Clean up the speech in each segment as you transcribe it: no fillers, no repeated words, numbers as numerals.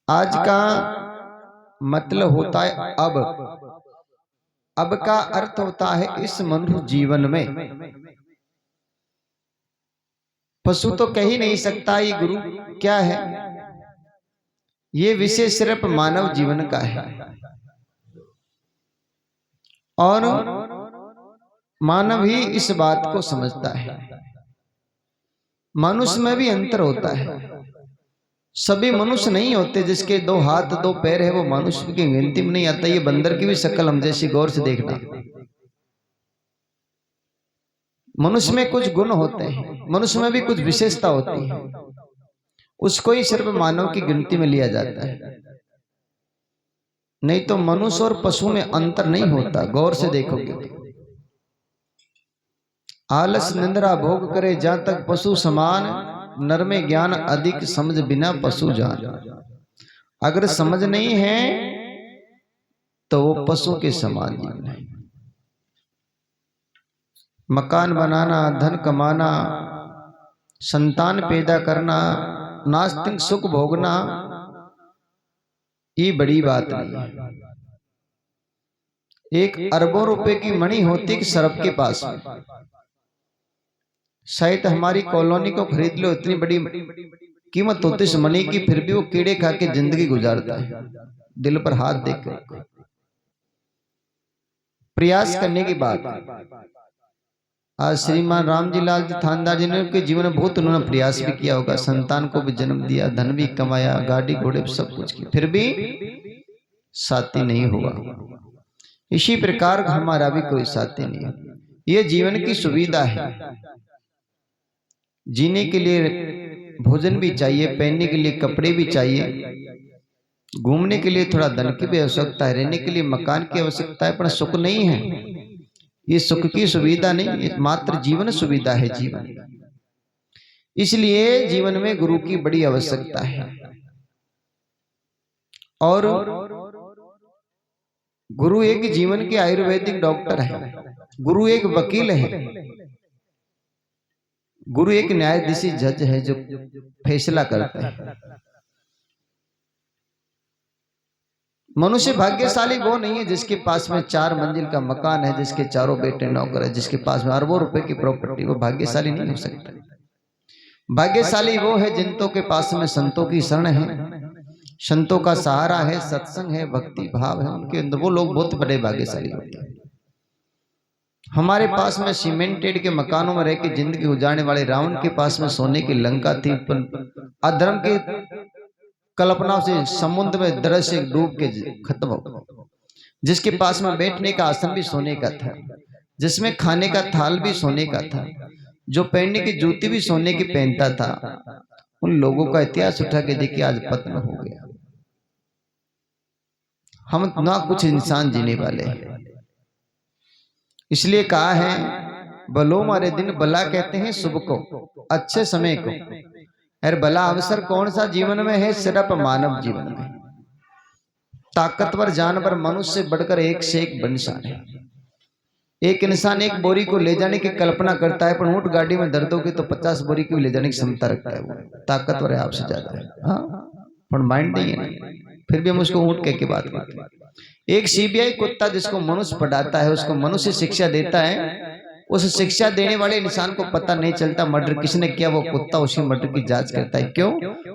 आज का मतलब होता है अब का अर्थ होता है इस मनुष्य जीवन में। पशु तो कह ही नहीं सकता ये गुरु क्या है, ये विषय सिर्फ मानव जीवन का है। और मानव ही इस बात को समझता है। मनुष्य में भी अंतर होता है। सभी मनुष्य नहीं होते जिसके 2 हाथ 2 पैर है, वो मनुष्य की गिनती में नहीं आता। ये बंदर की भी शक्ल हम जैसी गौर से देखना। मनुष्य में कुछ गुण होते हैं, मनुष्य में भी कुछ विशेषता होती है, उसको ही सिर्फ मानव की गिनती में लिया जाता है। नहीं तो मनुष्य और पशु में अंतर नहीं होता। गौर से देखोगे तो आलस निंद्रा भोग करे जहां तक पशु समान, नर में ज्ञान अधिक समझ बिना पशु जान। अगर समझ नहीं है तो वो पशु के समान जीवन है। मकान बनाना, धन कमाना, संतान पैदा करना, नास्तिक सुख भोगना, ये बड़ी बात नहीं है। एक अरबों रुपए की मणि होती कि सरब के पास में, शायद हमारी कॉलोनी को खरीद लो, इतनी बड़ी कीमत होती इस मणि की, फिर भी वो कीड़े खा के जिंदगी गुजारता है। दिल पर हाथ देकर प्रयास करने की बात। आज श्रीमान राम जी लाल जी थानदार जी ने के जीवन में बहुत उन्होंने प्रयास भी किया होगा, संतान को भी जन्म दिया, धन भी कमाया, गाड़ी घोड़े सब कुछ किया, फिर भी साथी नहीं हुआ। इसी प्रकार हमारा भी कोई साथी नहीं है। ये जीवन की सुविधा है। जीने के लिए भोजन भी चाहिए, पहनने के लिए कपड़े भी चाहिए, घूमने के लिए थोड़ा धन की भी आवश्यकता है, रहने के लिए मकान की आवश्यकता है, पर सुख नहीं है। ये सुख की सुविधा नहीं, मात्र जीवन सुविधा है जीवन। इसलिए जीवन में गुरु की बड़ी आवश्यकता है। और गुरु एक जीवन के आयुर्वेदिक डॉक्टर है, गुरु एक वकील है, गुरु एक न्यायाधीश जज है जो फैसला करता है। मनुष्य भाग्यशाली वो नहीं है जिसके पास में 4 मंजिल का मकान है, जिसके चारों बेटे नौकर है, जिसके पास में अरबों रुपए की प्रॉपर्टी, वो भाग्यशाली नहीं हो सकता। भाग्यशाली वो है जिनको के पास में संतों की शरण है, संतों का सहारा है, सत्संग है, भक्ति भाव है उनके अंदर, वो लोग बहुत बड़े भाग्यशाली होते हैं। हमारे पास में सीमेंटेड के मकानों में रह के जिंदगी गुजारने वाले रावण के पास में सोने की लंका थी, अधर्म के कल्पना से समुद्र में दर से डूब के खत्म हो। जिसके पास में बैठने का आसन भी सोने का था, जिसमें खाने का थाल भी सोने का था, जो पहनने की जूती भी सोने की पहनता था, उन लोगों का इतिहास उठा के देखिए आज पतन हो गया। हम ना कुछ इंसान जीने वाले हैं। इसलिए कहा है भलो मारे दिन भला कहते हैं शुभ को, अच्छे समय को। अरे भला अवसर कौन सा जीवन में है? सिर्फ मानव जीवन में। ताकतवर जानवर मनुष्य से बढ़कर एक से एक बलशाली है। एक इंसान एक बोरी को ले जाने की कल्पना करता है, पर ऊंट गाड़ी में दर्द होगी तो 50 बोरी की ले जाने की क्षमता रखता है। वो ताकतवर है आपसे ज्यादा है, हाँ, पर माइंड नहीं है, फिर भी हम उसको ऊंट कह के बात करते हैं। एक सीबीआई कुत्ता जिसको मनुष्य पढ़ाता है, उसको मनुष्य शिक्षा देता है, उस शिक्षा देने वाले इंसान को पता नहीं चलता मर्डर किसने किया, वो कुत्ता उसी मर्डर की जांच करता है। क्यों?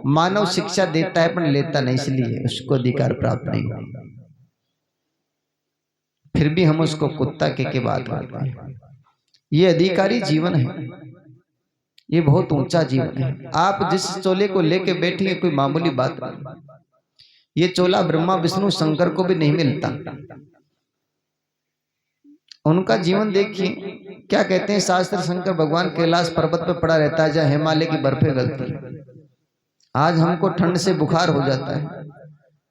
मानव शिक्षा देता है पर लेता नहीं, इसलिए उसको अधिकार प्राप्त नहीं हुआ, फिर भी हम उसको कुत्ता के बात करते हैं। ये अधिकारी जीवन है, ये बहुत ऊंचा जीवन है। आप जिस चोले को लेके बैठिए कोई मामूली बात नहीं, ये चोला ब्रह्मा विष्णु शंकर को भी नहीं मिलता। उनका जीवन देखिए, क्या कहते हैं शास्त्र, शंकर भगवान कैलाश पर्वत पर पड़ा रहता है जहाँ हिमालय की बर्फें गलती है। आज हमको ठंड से बुखार हो जाता है,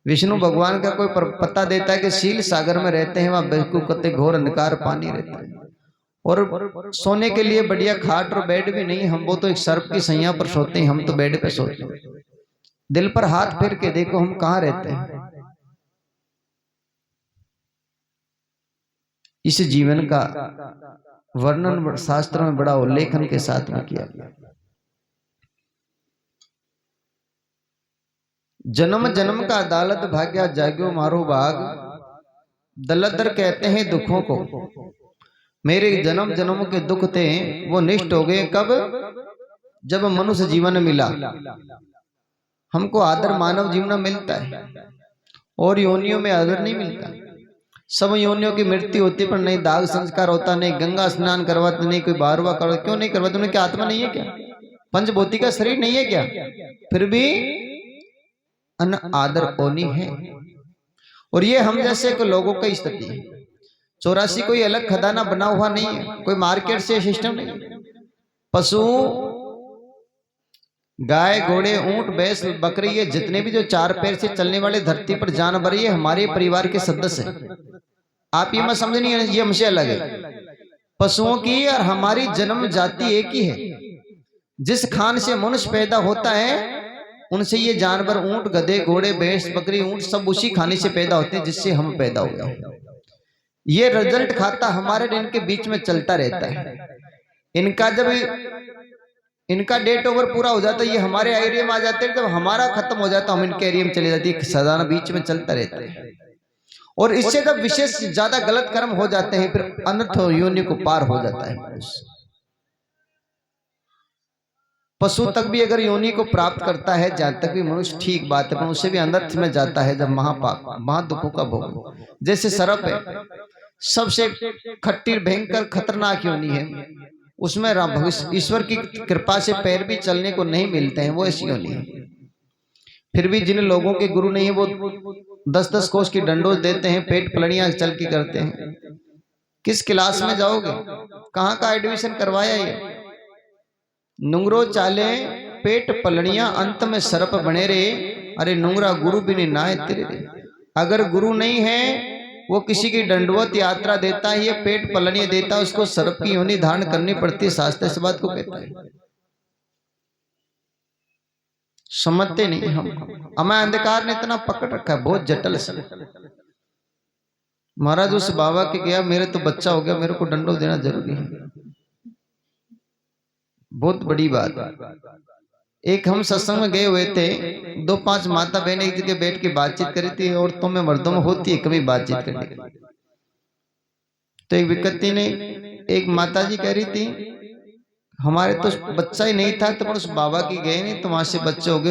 विष्णु भगवान का कोई पता देता है कि शील सागर में रहते हैं, वहां बेवकूफ कते घोर अंधकार पानी रहता है, और सोने के लिए बढ़िया खाट और बेड भी नहीं। हम वो तो एक सर्प की सैया पर सोते हैं, हम तो बेड पे सोते हैं। दिल पर हाथ फेर के देखो हम कहाँ रहते हैं। इस जीवन का वर्णन शास्त्र में बड़ा उल्लेखन के साथ में किया गया। जन्म जन्म का अदालत भाग्या जाग्यो मारो भाग, दलदर कहते हैं दुखों को। मेरे जन्म जन्म के दुख थे वो निष्ठ हो गए कब? जब मनुष्य जीवन मिला। हमको आदर मानव जीवन मिलता है और योनियों में आदर नहीं मिलता। सब योनियों की मृत्यु होती पर नहीं दाग संस्कार होता, नहीं गंगा स्नान करवाते, नहीं कोई बारवा करवाते। क्यों नहीं करवाते? उन्हें क्या आत्मा नहीं है क्या? पंचभूति का शरीर नहीं है क्या? फिर भी अन आदर होनी है। और ये हम जैसे को लोगों का स्थिति है। 84 कोई अलग खजाना बना हुआ नहीं है, कोई मार्केट से सिस्टम नहीं। पशु, गाय, घोड़े, ऊंट, भैंस, बकरी, ये जितने भी जो चार पैर से चलने वाले धरती पर जानवर, ये हमारे परिवार के सदस्य हैं। आप ये मत समझ नहीं, ये हमसे अलग है। पशुओं की और हमारी जन्म जाति एक ही है। जिस खान से मनुष्य पैदा होता है उनसे ये जानवर, ऊंट, गधे, घोड़े, भैंस, बकरी, ऊंट सब उसी खाने से पैदा होते हैं जिससे हम पैदा हुए हैं। ये रिजल्ट खाता हमारे इनके बीच में चलता रहता है। इनका जब इनका डेट ओवर पूरा हो जाता है, ये हमारे एरिया में आ जाते हैं। जब हमारा खत्म हो जाता है हम इनके एरिया में चले जाती है। सदाना बीच में चलता रहता है। और इससे जब विशेष ज्यादा गलत कर्म हो जाते हैं फिर अनर्थ योनि को पार हो जाता है। पशु तक भी अगर योनि को प्राप्त करता है, जहां तक भी मनुष्य ठीक बात है, पर उससे भी अनर्थ में जाता है जब महापाप, महादुखों का भोग। जैसे सर्प है, सबसे खट्टी भयंकर खतरनाक योनि है। उसमें ईश्वर की कृपा से पैर भी चलने को नहीं मिलते हैं, वो ऐसी योनि है। फिर भी जिन लोगों के गुरु नहीं है वो 10-10 कोस की डंडोज देते हैं, पेट पलड़ियां चल की करते हैं। किस क्लास में जाओगे? कहाँ का एडमिशन करवाया? ये नुंगरो चाले पेट पलड़ियां, अंत में सर्प बने रे। अरे नुंगरा गुरु भी नहीं नाय तेरे रे। अगर गुरु नहीं है वो किसी की दंडवत यात्रा देता है, ये पेट पलड़ियां देता है, उसको सर्प की योनि धारण करनी पड़ती है। शास्त्र इस बात को कहता है। समझते नहीं हम। हमें अंधकार ने इतना पकड़ रखा है, बहुत जटिल से। महाराज उस बाबा के गया, मेरे तो बच्चा हो गया, मेरे को दंडो देना जरूरी है। बहुत बड़ी बात। एक हम सत्संग में गए हुए थे, 2-5 माता बहन एक जगह बैठ के बातचीत करी थी। औरतों में मर्दों में होती है कभी बातचीत करने की। तो एक विकती ने, एक माता जी कह रही थी हमारे तो बच्चा ही नहीं था, तो उस बाबा की गए नहीं तो वहां से बच्चे हो गए।